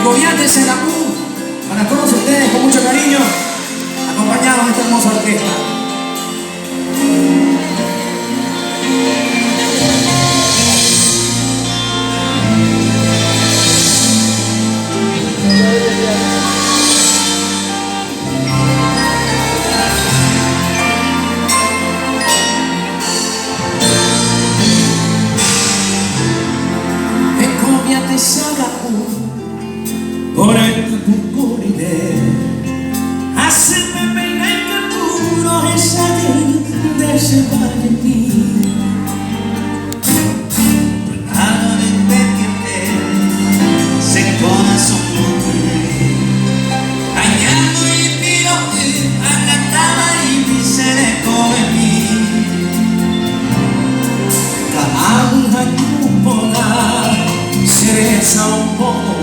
Ecoviantes en la U, para todos ustedes con mucho cariño, acompañados de esta hermosa orquesta. Ecoviantes a la U, por el purpuride, haceme peinar el capuro esa de ese Valentín. Nada de se corazón hallando y tiro a la taba y se le come mí. Cada año poda cereza un poco.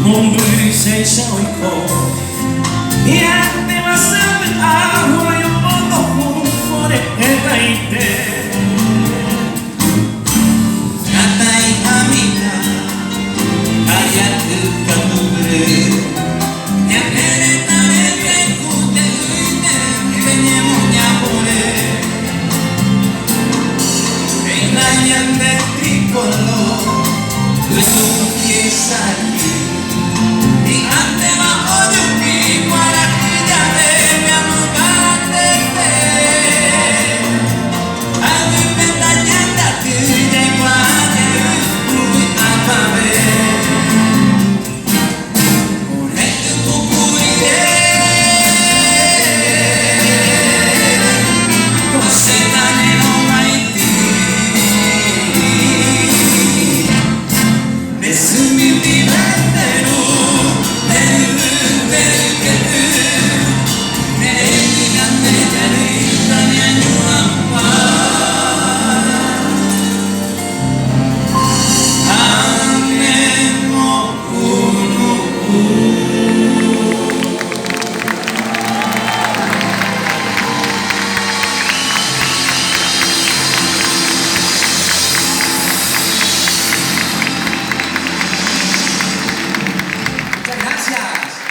Mon brise sa oiko, yeah.